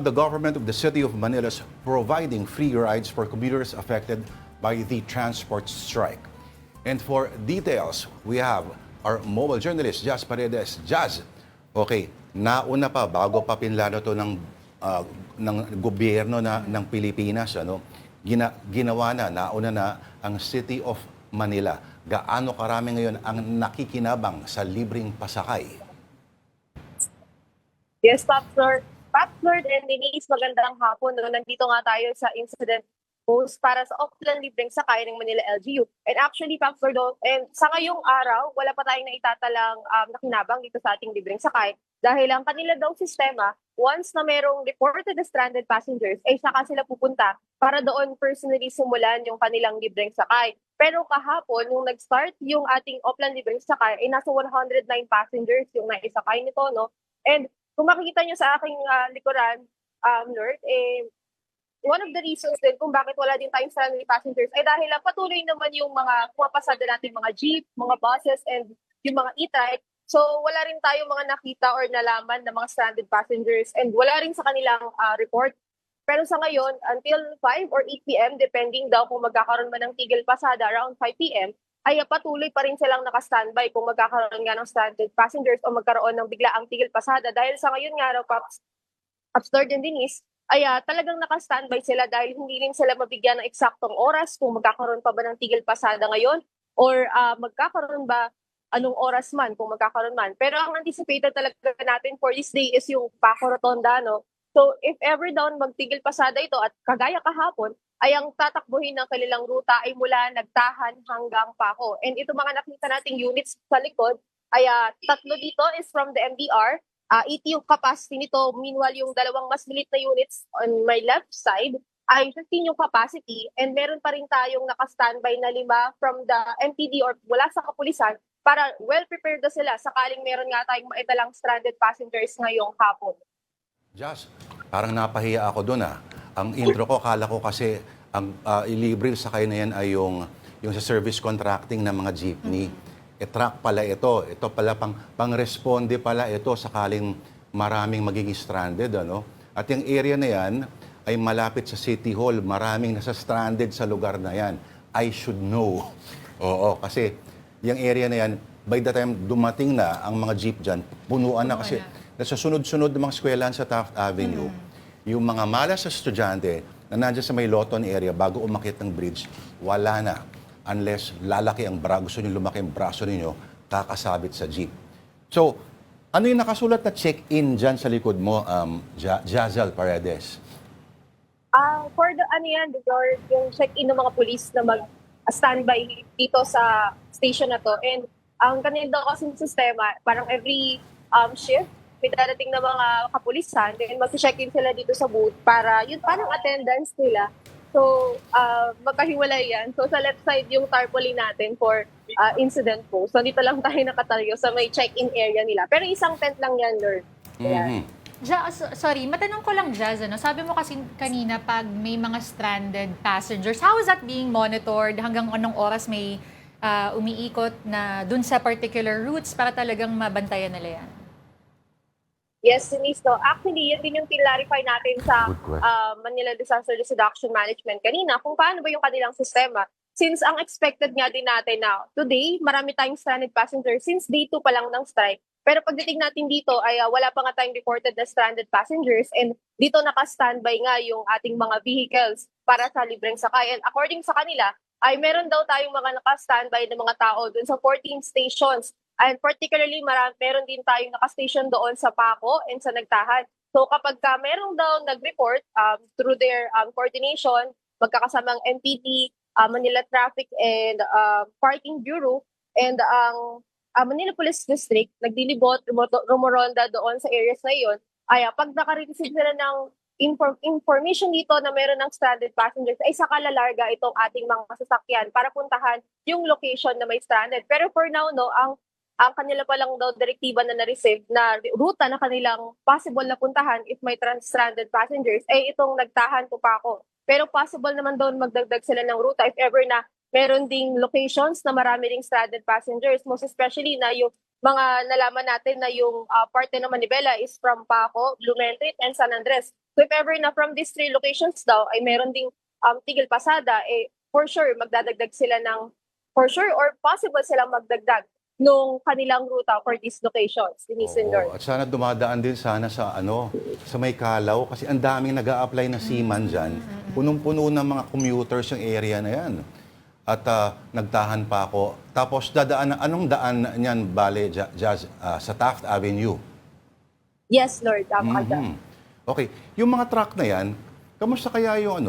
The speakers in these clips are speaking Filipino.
the government of the City of Manila is providing free rides for commuters affected by the transport strike. And for details, we have our mobile journalist, Jazz Paredes. Jazz, okay, nauna pa, bago pa pinlano to ng gobyerno ng Pilipinas, ginawa nauna na ang City of Manila. Gaano karami ngayon ang nakikinabang sa libreng pasakay? Yes, Pops Lord and Denise, magandang hapon. Nandito nga tayo sa incident post para sa Oplan Libreng Sakay ng Manila LGU. And actually, Pops Lord, and sa ngayong araw, wala pa tayong naitatalang nakinabang dito sa ating libreng sakay dahil ang kanila daw sistema, once na merong reported na stranded passengers, ay saka sila pupunta para doon personally simulan yung kanilang libreng sakay. Pero kahapon, nung nag-start yung ating Oplan Libreng Sakay, ay nasa 109 passengers yung naisakay nito, no? And kung makikita nyo sa aking likuran, Lord, one of the reasons din kung bakit wala din tayong stranded passengers ay dahil patuloy naman yung mga pumapasada natin mga jeep, mga buses, and yung mga e-trike. So wala rin tayong mga nakita or nalaman na mga stranded passengers and wala rin sa kanilang report. Pero sa ngayon, until 5 or 8 p.m., depending daw kung magkakaroon man ng tigil pasada around 5 p.m., ay patuloy pa rin silang naka-standby kung magkakaroon nga ng stranded passengers o magkaroon ng biglaang tigil pasada. Dahil sa ngayon nga raw, Pops Lord and Denise, ay talagang naka-standby sila dahil hindi rin sila mabigyan ng eksaktong oras kung magkakaroon pa ba ng tigil pasada ngayon or magkakaroon ba anong oras man kung magkakaroon man. Pero ang anticipated talaga natin for this day is yung Paco Rotonda, no? So if ever down magtigil pasada ito at kagaya kahapon, ay ang tatakbuhin ng kanilang ruta ay mula Nagtahan hanggang Paco. And ito mga nakita nating units sa likod, ay tatlo dito is from the MDR. 80 yung capacity nito. Meanwhile, yung dalawang mas lilit na units on my left side ay 15 yung capacity. And meron pa rin tayong naka-standby na 5 from the MPD or mula sa kapulisan para well-prepared na sila sakaling meron nga tayong maitalang stranded passengers ngayong hapon. Jazz, parang napahiya ako doon Ang intro ko, kala ko kasi ang ilibre sakay na yan ay yung sa service contracting ng mga jeepney. Truck pala ito. Ito pala pang-responde pala ito sakaling maraming magiging stranded. At yung area na yan ay malapit sa City Hall. Maraming nasa stranded sa lugar na yan. I should know. Oo, kasi yung area na yan, by the time dumating na ang mga jeep dyan, punuan na kasi nasa sunod-sunod ng mga eskwelahan sa Taft Avenue. Yung mga malas sa estudyante na nandiyan sa may Loton area bago umakyat ng bridge, wala na. Unless lalaki ang gusto nyo lumaki ang braso ninyo, kakasabit sa jeep. So, ano yung nakasulat na check-in dyan sa likod mo, Jazel Paredes? For the yung check-in ng mga police na mag-standby dito sa station na to. And ang kanila daw kasing sistema, parang every shift, may darating na mga kapulisan, then mag-check-in sila dito sa booth para yun parang attendance nila. So, magkahiwalay yan. So, sa left side yung tarpaulin natin for incident post. So, dito lang tayo nakatayo sa may check-in area nila. Pero isang tent lang yan, Lord. Sorry, matanong ko lang, Jazz, sabi mo kasi kanina pag may mga stranded passengers, how is that being monitored? Hanggang anong oras may umiikot na dun sa particular routes para talagang mabantayan nila yan? Yes, Denise. No. Actually, yan din yung clarify natin sa Manila Disaster Risk Reduction Management kanina kung paano ba yung kanilang sistema. Since ang expected nga din natin na today, marami tayong stranded passengers since day 2 pa lang ng strike. Pero pagdating natin dito ay wala pa nga tayong reported na stranded passengers and dito naka-standby nga yung ating mga vehicles para sa libreng sakay. And according sa kanila, ay meron daw tayong mga naka-standby na mga tao dun sa 14 stations. And particularly, meron din tayong naka-station doon sa Paco and sa Nagtahan. So kapag meron daw nag-report through their coordination, magkakasamang MPD, Manila Traffic and Parking Bureau, and ang Manila Police District, nagdilibot, rumoronda doon sa areas na iyon, ay pag naka-receive sila ng information dito na meron ng stranded passengers, ay saka lalarga itong ating mga sasakyan para puntahan yung location na may stranded. Pero for now, no, ang kanila pa lang daw direktiba na na-receive na ruta na kanilang possible na puntahan if may stranded passengers ay itong Nagtahan to Paco. Pero possible naman daw magdagdag sila ng ruta if ever na meron ding locations na marami ding stranded passengers, most especially na yung mga nalaman natin na yung parte ng Manibela is from Paco, Blumentritt, and San Andres. So if ever na from these 3 locations daw ay meron ding tigil pasada, for sure magdadagdag sila ng, for sure or possible silang magdagdag nung kanilang ruta for these locations, Denise and Lord. At sana dumadaan din sana sa sa may Kalaw kasi ang daming nag-a-apply na seaman diyan. Punong-puno ng mga commuters yung area na 'yan. At nagtahan pa ako. Tapos anong daan niyan bale Jazz sa Taft Avenue? Yes, Lord, tama ka dyan. Okay, yung mga truck na 'yan, kamusta kaya yung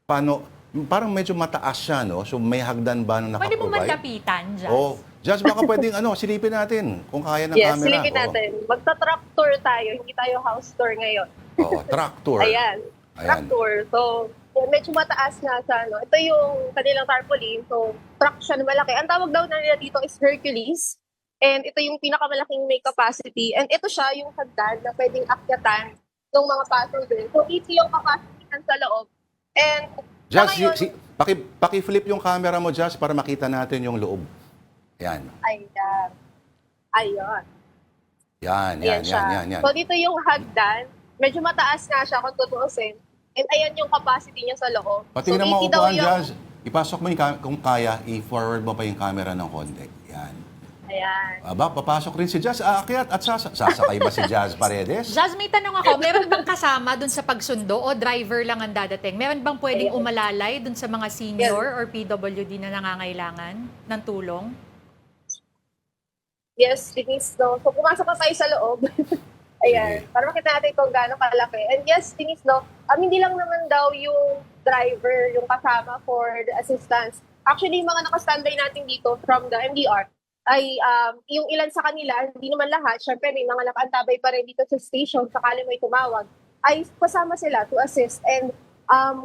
paano parang medyo mataas siya, no? So may hagdan ba na Pwede mo nakaprovide? malapitan, Jazz. Oh, Jazz, baka pwedeng silipin natin kung kaya ng Yes, camera. silipin natin. Magta-truck tour tayo, hindi tayo house tour ngayon. Oh, truck tour. Ayan, truck tour. So, medyo mataas nga sa Ito yung kanilang tarpaulin. So, truck siya na malaki. Ang tawag daw na nila dito is Hercules. And ito yung pinakamalaking may capacity. And ito siya yung hagdan na pwedeng akyatan ng mga passengers. So, 80 yung capacity sa loob. And Jazz, ngayon, paki-flip yung camera mo, Jazz, para makita natin yung loob. Yan. ayan. Ayun. Yan. So, dito yung hagdan. Medyo mataas nga siya kung tutuusin. And ayan yung capacity niya sa loob. Pati so, na 80 daw maupuan, yung- Jazz. Ipasok mo kung kaya, i-forward mo pa yung camera ng konti. Yan. Ayan. Aba, papasok rin si Jazz, aakyat at sasakay ba si Jazz Paredes? Jazz, may tanong ako, meron bang kasama dun sa pagsundo o driver lang ang dadating? Meron bang pwedeng umalalay dun sa mga senior or PWD na nangangailangan ng tulong? Yes, Denise, no? So, pumasok na tayo sa loob. Ayan. Para makita natin kung gaano kalaki. And yes, Denise, no? Hindi lang naman daw yung driver, yung kasama for the assistance. Actually, yung mga nakastanday natin dito from the MDR, ay yung ilan sa kanila, hindi naman lahat, syempre may mga nakaantabay pa rin dito sa station, sakali may tumawag, ay kasama sila to assist. And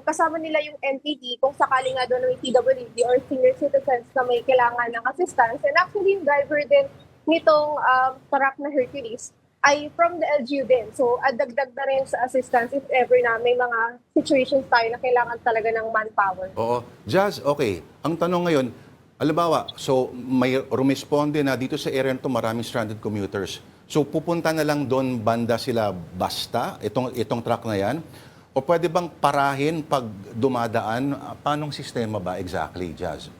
kasama nila yung NPD kung sakali nga doon may PWD or senior citizens na may kailangan ng assistance. And actually, yung driver din nitong truck na Hercules ay from the LGU din. So, dagdag na rin sa assistance if ever na may mga situations tayo na kailangan talaga ng manpower. Oo. Jazz, okay. Ang tanong ngayon, halimbawa, so may rumisponde na dito sa area nito maraming stranded commuters. So pupunta na lang doon banda sila basta, itong truck na yan? O pwede bang parahin pag dumadaan? Paanong sistema ba exactly, Jazz?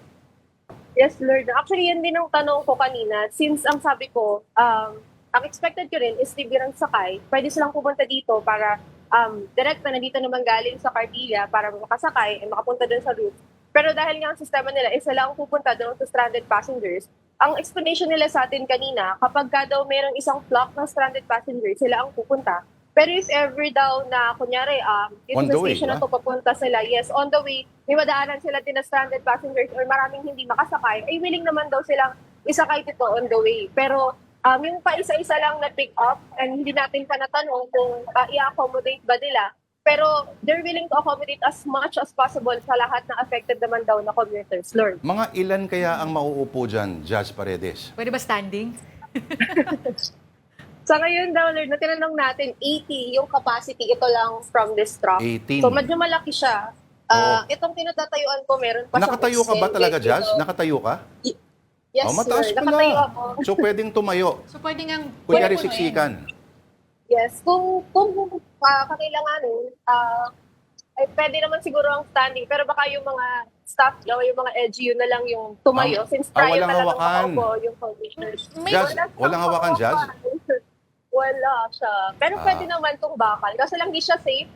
Yes, Lord. Actually, yan din ang tanong ko kanina. Since ang sabi ko, ang expected ko rin is libreng sakay. Pwede silang pupunta dito para direct na nandito naman galing sa Cardilla para makasakay at makapunta doon sa route. Pero dahil nga ang sistema nila is sila ang pupunta doon sa stranded passengers, ang explanation nila sa atin kanina, kapag ka daw mayroong isang flock ng stranded passengers, sila ang pupunta. Pero if ever daw na, kunyari, dito On sa the way, station na ha? to papunta sila, yes, on the way, may madaanan sila din na stranded passengers or maraming hindi makasakay, ay willing naman daw silang isakay dito on the way. Pero yung pa isa-isa lang na pick up, and hindi natin pa natanong kung i-accommodate ba nila, pero they're willing to accommodate as much as possible sa lahat ng affected naman daw na commuters, Lord. Mga ilan kaya ang mauupo dyan, Jazz Paredes? Pwede ba standing? Sa ngayon daw, Lord, na tinanong natin, 80 yung capacity, ito lang from this truck. 18. So, medyo malaki siya. Oo. Itong tinatatayuan ko, meron pa siyang Nakatayo ka ba talaga, extended Jazz? dito. Nakatayo ka? Yes, Mataas sir. pala. Nakatayo ako. So pwedeng tumayo. So pwede ngang... Kunyari pwede siksikan. Yes. Kung kakailanganin, ay pwede naman siguro ang standing. Pero baka yung mga staff daw, yung mga LGU na lang yung tumayo. Since prior walang talagang hawakan. makaupo yung commuters. Jazz, walang hawakan, Jazz? Wala siya. Pero pwede naman itong bakal. Kasi lang di siya safe.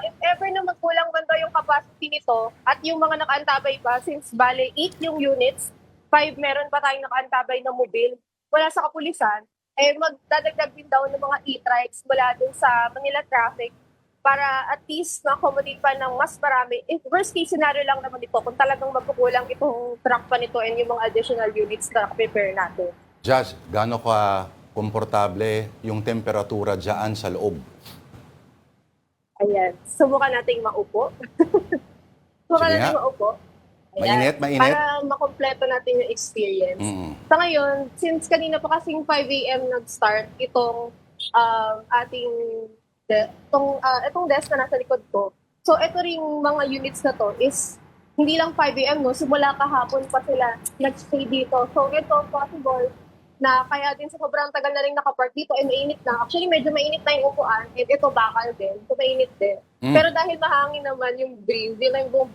If ever na magkulang man daw yung capacity nito at yung mga nakaantabay pa, since bale 8 yung units, 5 meron pa tayong nakaantabay na mobile, wala sa kapulisan, magdadagdag din daw ng mga e-trikes mula dun sa Manila traffic para at least ma-accommodate pa ng mas marami. If worst case scenario lang naman ito, kung talagang magkukulang itong truck pa nito and yung mga additional units na prepare natin. Jazz, gaano ka komportable yung temperatura dyan sa loob? Ayan. Subukan nating maupo. Subukan Sige nating nga. maupo. Mainit, mainit? Para makompleto natin yung experience. Mm. Sa ngayon, since kanina pa kasing 5 a.m. nag-start itong itong desk na nasa likod ko. So, ito ring mga units na to is hindi lang 5 a.m. no, simula kahapon pa sila nag-stay dito. So, ito possible na kaya din sa sobrang tagal na rin nakapark dito ay mainit na. Actually, medyo mainit na yung upuan and ito bakal din. So, mainit din. Pero dahil mahangin naman yung breeze,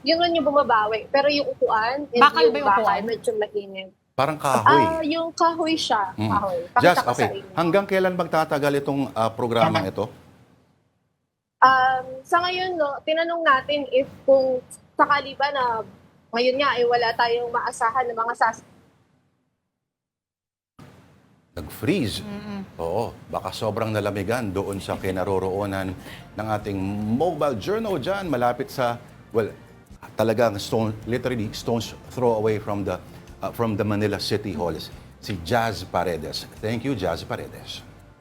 yun lang yung bumabawi. Pero yung upuan and Bakal yung ba yung upuan? medyo mainit. Parang kahoy. Yung kahoy siya. Kahoy. Just, Pakita ko sa okay. inyo. Hanggang kailan magtatagal itong programang ito? Sa ngayon, no, tinanong natin if kung sakali ba na ngayon nga ay wala tayong maasahan ng mga Nag-freeze. Oo, baka sobrang nalamigan doon sa kinaroroonan ng ating mobile journal dyan, malapit sa, well, talagang literally stone's throw away from the Manila City Halls. Si Jazz Paredes. Thank you, Jazz Paredes.